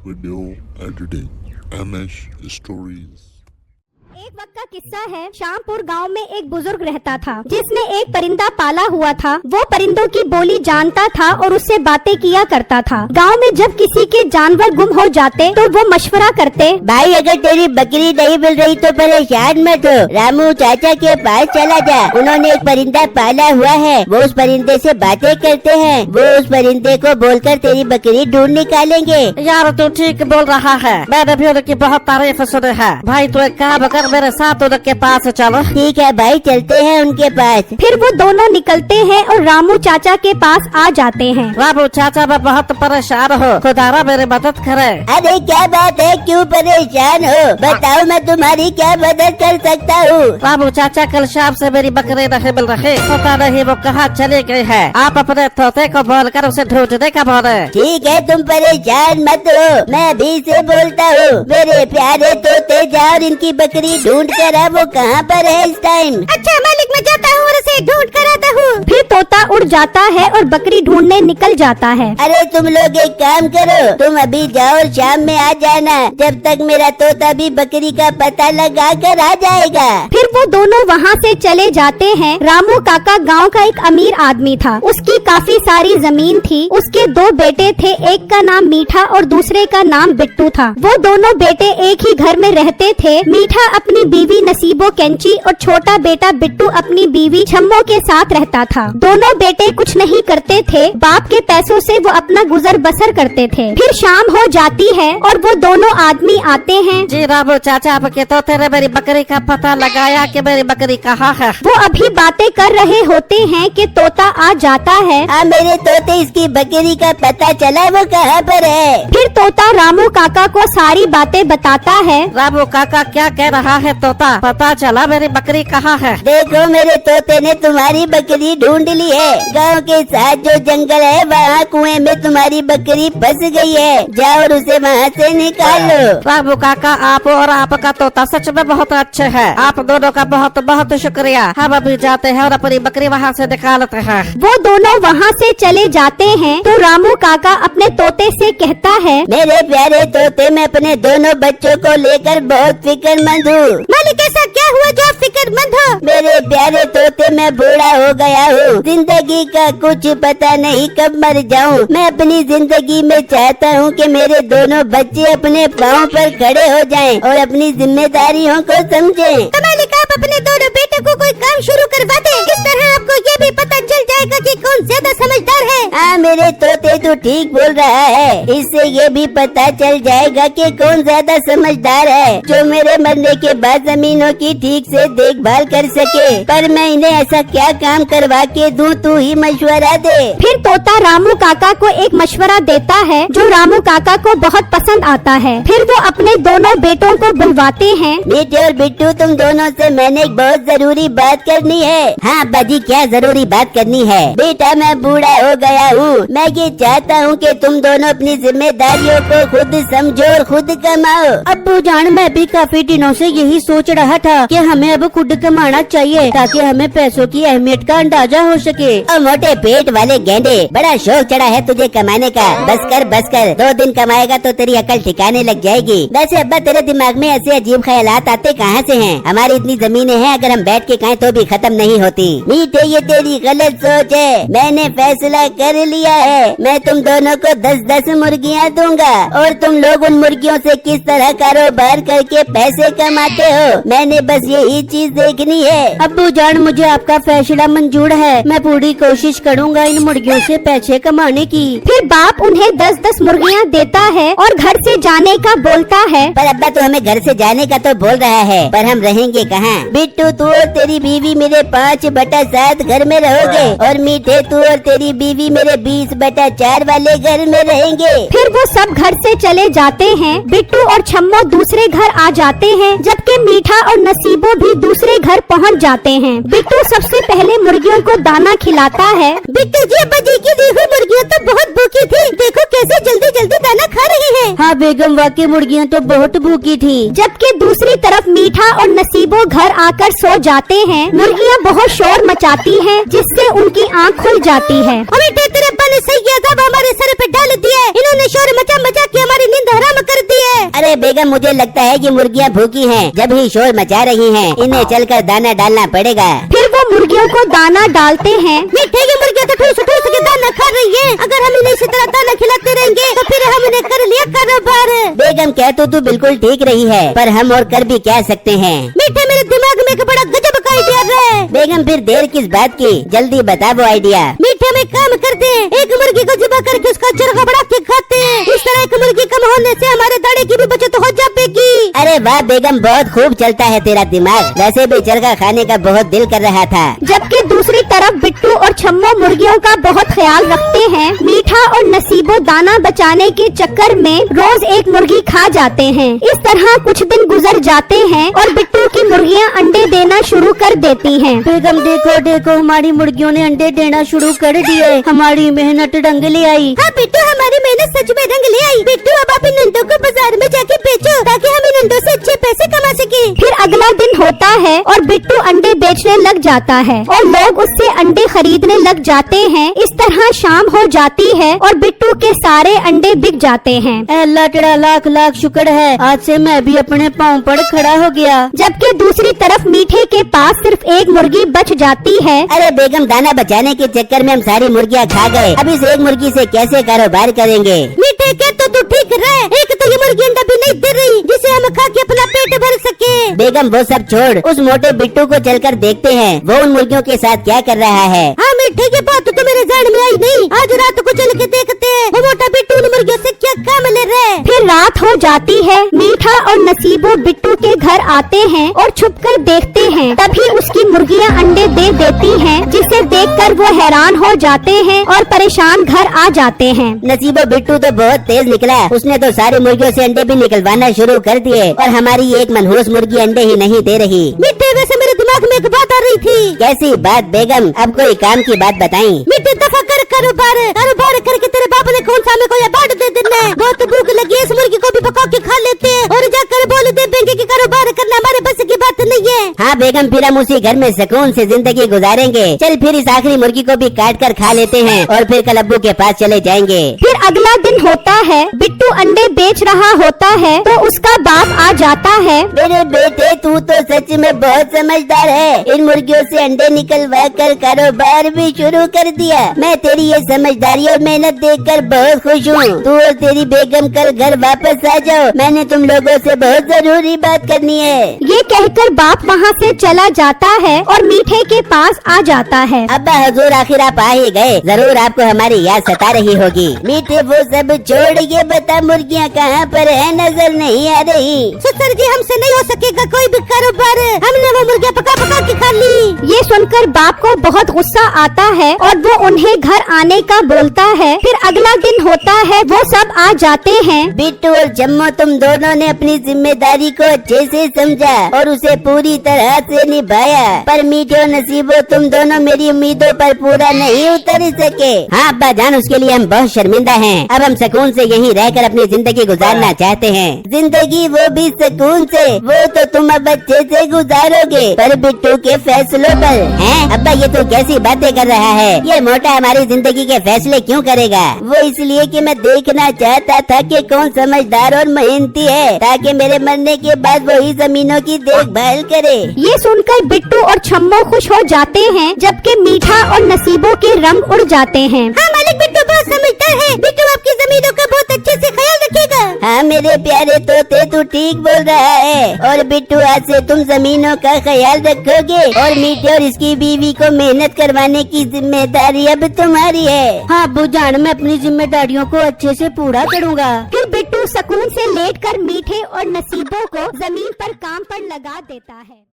video editing, MS Stories। एक वक्त का किस्सा है। शामपुर गांव में एक बुजुर्ग रहता था जिसने एक परिंदा पाला हुआ था। वो परिंदों की बोली जानता था और उससे बातें किया करता था। गांव में जब किसी के जानवर गुम हो जाते तो वो मशवरा करते, भाई अगर तेरी बकरी नहीं मिल रही तो परेशान मत हो, रामू चाचा के पास चला जा। उन्होंने एक परिंदा पाला हुआ है, वो उस परिंदे से बातें करते हैं। वो उस परिंदे को बोलकर तेरी बकरी ढूंढ निकालेंगे। यार तू ठीक बोल रहा है, मैंने भी उनकी बहुत तारीफ सुनी है। भाई तू एक काम कर, मेरे साथ उनके पास चलो। ठीक है भाई, चलते हैं उनके पास। फिर वो दोनों निकलते हैं और रामू चाचा के पास आ जाते हैं। रामू चाचा मैं बहुत परेशान हूँ, खुदारा मेरी मदद करे। अरे क्या बात है, क्यों परेशान हो? बताओ मैं तुम्हारी क्या मदद कर सकता हूँ। रामू चाचा कल शाम से मेरी बकरी नहीं मिल रही, पता नहीं वो कहाँ चली गई है। आप अपने तोते को बोलकर उसे ढूंढने का बोले। ठीक है, तुम परेशान मत हो, मैं भी से बोलता हूँ। मेरे प्यारे तोते जाओ और इनकी बकरी ढूंढ कर आ, वो कहाँ पर है इस टाइम। अच्छा मालिक, मैं जाता हूँ और उसे ढूंढ कर आता हूँ। फिर तोता उड़ जाता है और बकरी ढूंढने निकल जाता है। अरे तुम लोग एक काम करो, तुम अभी जाओ और शाम में आ जाना, जब तक मेरा तोता भी बकरी का पता लगा कर आ जाएगा। फिर वो दोनों वहाँ से चले जाते हैं। रामू काका गांव का एक अमीर आदमी था। उसकी काफी सारी जमीन थी। उसके दो बेटे थे, एक का नाम मीठा और दूसरे का नाम बिट्टू था। वो दोनों बेटे एक ही घर में रहते थे। मीठा अपनी बीवी नसीबो कैंची और छोटा बेटा बिट्टू अपनी बीवी छम्मो के साथ रहता था। दोनों बेटे कुछ नहीं करते थे, बाप के पैसों से वो अपना गुजर बसर करते थे। फिर शाम हो जाती है और वो दोनों आदमी आते हैं। जी रामू चाचा, आपके तोते ने मेरी बकरी का पता लगाया कि मेरी बकरी कहाँ है। वो अभी बातें कर रहे होते हैं कि तोता आ जाता है। हाँ मेरे तोते, इसकी बकरी का पता चला, वो कहाँ पर है। फिर तोता रामू काका को सारी बातें बताता है। रामू काका क्या कह रहा है तोता, पता चला मेरी बकरी कहाँ है। देखो मेरे तोते ने तुम्हारी बकरी ढूंढ ली है। गांव के साथ जो जंगल है वहाँ कुएं में तुम्हारी बकरी फंस गई है, जाओ और उसे वहाँ से निकाल लो। रामू काका, आप और आपका तोता सच में बहुत अच्छे हैं। आप दोनों का बहुत बहुत शुक्रिया। हम अभी जाते हैं और अपनी बकरी वहाँ से निकालते हैं। वो दोनों वहाँ से चले जाते हैं तो रामू काका अपने तोते से कहता है, मेरे प्यारे तोते, मैं अपने दोनों बच्चों को लेकर बहुत फिक्रमंद हूँ। मालिक ऐसा क्या हुआ जो आप फिक्रमंद हो? मेरे प्यारे तोते, मैं बूढ़ा हो गया हूँ, जिंदगी का कुछ पता नहीं कब मर जाऊँ। मैं अपनी जिंदगी में चाहता हूँ कि मेरे दोनों बच्चे अपने पाँव पर खड़े हो जाएं और अपनी जिम्मेदारियों को समझें। तो मालिक आप अपने दोनों बेटों को कोई काम शुरू करवा दें। इस तरह आपको ये भी पता चल जाएगा कि कौन ज्यादा समझदार है। हाँ मेरे तोते, तू ठीक बोल रहा है। इससे ये भी पता चल जाएगा कि कौन ज्यादा समझदार है, जो मेरे मरने के बाद जमीनों की ठीक से देखभाल कर सके। पर मैं इन्हें ऐसा क्या काम करवा के दूं, तू ही मशवरा दे। फिर तोता रामू काका को एक मशवरा देता है जो रामू काका को बहुत पसंद आता है। फिर वो अपने दोनों बेटों को बुलवाते हैं। मीठे और बिट्टू, तुम दोनों से मैंने एक बहुत जरूरी बात करनी है। हाँ बाजी, क्या जरूरी बात करनी है? बेटा मैं बूढ़ा हो गया हूँ, मैं ये चाहता हूँ कि तुम दोनों अपनी जिम्मेदारियों को खुद समझो और खुद कमाओ। अब्बू जान, मैं भी काफी दिनों से यही सोच रहा था कि हमें अब खुद कमाना चाहिए ताकि हमें पैसों की अहमियत का अंदाजा हो सके। और मोटे पेट वाले गेंडे, बड़ा शौक चढ़ा है तुझे कमाने का। बस कर बस कर, 2 दिन कमाएगा तो तेरी अकल ठिकाने लग जाएगी। वैसे अब्बा, तेरे दिमाग में ऐसे अजीब ख्यालात आते कहाँ से हैं? हमारी इतनी जमीनें हैं, अगर हम बैठ के खाएं तो भी खत्म नहीं होती। मीठे, ये तेरी गलत सोच है। मैंने फैसला कर लिया है, मैं तुम दोनों को 10-10 मुर्गियाँ दूंगा और तुम लोग उन मुर्गियों से किस तरह कारोबार करके पैसे कमाते हो, मैंने बस यही चीज देखनी है। अब्बू जान, मुझे आपका फैसला मंजूर है। मैं पूरी कोशिश करूँगा इन मुर्गियों से पैसे कमाने की। फिर बाप उन्हें 10-10 मुर्गियाँ देता है और घर से जाने का बोलता है। पर अब्बा, तो हमें घर से जाने का तो बोल रहा है, पर हम रहेंगे कहाँ? बिट्टू, तू और तेरी बीवी मेरे 5/7 घर में रहोगे और मीठे, तू और तेरी बीवी मेरे 20/4 वाले घर में रहेंगे। फिर वो सब घर से चले जाते हैं। बिट्टू और छम्मो दूसरे घर आ जाते हैं, जबकि मीठा और नसीबो भी दूसरे घर पहुंच जाते हैं। बिट्टू सबसे पहले मुर्गियों को दाना खिलाता है। बिट्टू जी, बजी की देखो, मुर्गियाँ तो बहुत भूखी थी, देखो कैसे जल्दी जल्दी दाना खा रही है। हाँ बेगम, वाकई मुर्गियाँ तो बहुत भूखी थी। जबकि दूसरी तरफ मीठा और नसीबो घर आकर सो जाते हैं। मुर्गियाँ बहुत शोर मचाती हैं, जिससे उनकी आँख खुल जाती है। अरे तेरे अब्बा ने सही किया था, हमारे सर पे डाल दिया। इन्होंने शोर मचा मचा के हमारी नींद हराम अरे बेगम, मुझे लगता है कि मुर्गियाँ भूखी हैं, जब ही शोर मचा रही हैं। इन्हें चलकर दाना डालना पड़ेगा। फिर वो मुर्गियों को दाना डालते हैं। मीठे की मुर्गियाँ तो ठूस ठूस के दाना खा रही है। अगर हम इन्हें इसी तरह दाना खिलाते रहेंगे तो फिर हमने कर लिया कारोबार। बेगम, कह तो तू बिल्कुल ठीक रही है, पर हम और कर भी क्या सकते हैं। मीठे, मेरे दिमाग में एक बड़ा गजब का आइडिया है। बेगम, फिर देर किस बात की, जल्दी बता वो आइडिया। मीठे में काम करते हैं, एक मुर्गी को ज़िबा करके उसका चरखा बढ़ा के खाते हैं। इस तरह एक मुर्गी कम होने से हमारे दाने की भी बचत हो जाएगी। अरे वाह बेगम, बहुत खूब चलता है तेरा दिमाग। वैसे भी चरखा खाने का बहुत दिल कर रहा था। जबकि दूसरी तरफ बिट्टू और छम्मो मुर्गियों का बहुत ख्याल रखते हैं। मीठा और नसीबो दाना बचाने के चक्कर में रोज एक मुर्गी खा जाते हैं। इस तरह कुछ दिन गुजर जाते हैं और बिट्टू की मुर्गियां अंडे देना शुरू कर देती हैं। बेगम देखो देखो, हमारी मुर्गियों ने अंडे देना शुरू कर दिए। हमारी मेहनत रंग ले आई। हाँ बिट्टू, हमारी मेहनत सच में रंग ले आई। बिट्टू, अब आप इन अंडों को बाजार में जाके बेचो ताकि हम इन अंडों से अच्छे पैसे कमा सके। फिर अगला दिन होता है और बिट्टू अंडे बेचने लग जाता है और लोग उससे अंडे खरीदने लग जाते हैं। इस तरह शाम हो जाती है और बिट्टू के सारे अंडे बिक जाते हैं। अल्लाह तेरा लाख लाख शुक्र है, आज से मैं भी अपने पाँव पर खड़ा हो गया। जबकि दूसरी तरफ मीठे के पास सिर्फ एक मुर्गी बच जाती है। अरे बेगम, दाना बचाने के चक्कर में हम सारी मुर्गियाँ खा गए। अब इस एक मुर्गी से कैसे कारोबार करेंगे। मीठे के तो तू ठीक रहे, एक तो ये मुर्गी अंडा भी नहीं दे रही जिसे हम खा के अपना पेट भर सके। बेगम, वो सब छोड़, उस मोटे बिट्टू को चलकर देखते हैं वो उन मुर्गियों के साथ क्या कर रहा है। हाँ मीठे, की बात तो मेरे ध्यान में आई नहीं। आज रात को चल के देखते हैं वो मोटा बिट्टू उन मुर्गियों से क्या काम ले रहा है। फिर रात हो जाती है। मीठा और नसीबो बिट्टू के घर आते हैं और छुपकर देखते हैं। तभी उसकी मुर्गियां अंडे दे देती हैं, जिसे देखकर वो हैरान हो जाते हैं और परेशान घर आ जाते हैं। नसीबो बिट्टू तो बहुत तेज निकला, उसने तो सारी मुर्गियों से अंडे भी निकलवाना शुरू कर दिए और हमारी एक मनहूस मुर्गी अंडे ही नहीं दे रही। मीठे, वैसे मेरे दिमाग में एक बात आ रही थी। कैसी बात बेगम, अब कोई काम की बात बताई। मीठे, दफा कर कारोबार करके तेरे बाप ने कौन सा हमें कोई बाट दे देना है। बहुत भूख लगी है, इस मुर्गी को भी पका के खा लेते हैं और जाकर बोल दे देंगे कि कारोबार करना हमारे बस की बात नहीं है। हाँ बेगम, फिर हम उसी घर में सुकून से जिंदगी गुजारेंगे। चल फिर इस आखिरी मुर्गी को भी काट कर खा लेते हैं और फिर कल अब्बू के पास चले जाएंगे। फिर अगला दिन होता है। बिट्टू अंडे बेच रहा होता है तो उसका बाप आ जाता है। मेरे बेटे, तू तो सच में बहुत समझदार है। इन मुर्गियों से अंडे निकलवा कर कारोबार भी शुरू कर दिया। मैं तेरी ये समझदारी और मेहनत देखकर बहुत खुश हूँ। तू और तेरी बेगम कल घर वापस आ जाओ, मैंने तुम लोगों से बहुत जरूरी बात करनी है। ये कहकर बाप वहाँ से चला जाता है और मीठे के पास आ जाता है। अब्बा हुजूर, आखिर आप आ ही गए। जरूर आपको हमारी याद सता रही होगी। मीठे, वो सब छोड़, ये बता मुर्गियाँ कहाँ पर है, नजर नहीं आ रही। सर जी, हमसे नहीं हो सकेगा कोई भी कारोबार। हमने वो मुर्गियाँ पका पका के खा ली। ये सुनकर बाप को बहुत गुस्सा आता है और वो उन्हें घर आने का बोलता है। फिर अगला दिन होता है, वो सब आ जाते हैं। बिट्टू और जम्मो, तुम दोनों ने अपनी जिम्मेदारी को अच्छे से समझा और उसे पूरी तरह से निभाया। पर मीठे और नसीबो, तुम दोनों मेरी उम्मीदों पर पूरा नहीं उतर सके। हाँ अब्बा जान, उसके लिए हम बहुत शर्मिंदा हैं। अब हम सुकून से यहीं रहकर अपनी जिंदगी गुजारना चाहते हैं। जिंदगी वो भी सुकून से, वो तो तुम अब अच्छे से गुजारोगे, पर बिट्टू के फैसलों पर। हैं अब्बा, ये तो कैसी बातें कर रहा है। ये मोटा हमारी जिंदगी के फैसले क्यों करेगा। वो इसलिए कि मैं देखना चाहता था कि कौन समझदार और मेहनती है, ताकि मेरे मरने के बाद वही जमीनों की देखभाल करे। ये सुनकर बिट्टू और छम्मो खुश हो जाते हैं, जबकि मीठा और नसीबों के रंग उड़ जाते हैं। हाँ मालिक, बिट्टू बहुत समझदार है। बिट्टू आपकी जमीनों का बहुत अच्छे से ख्याल रखेगा। हाँ मेरे प्यारे तोते, तू ठीक बोल रहा है। और बिट्टू, आज से तुम जमीनों का ख्याल रखोगे और मीठे और इसकी बीवी को मेहनत करवाने की जिम्मेदारी अब तुम्हारी है। हाँ अब्बू जान, मैं अपनी जिम्मेदारियों को अच्छे से पूरा करूँगा। फिर बिट्टू सुकून से लेटकर मीठे और नसीबों को जमीन पर काम पर लगा देता है।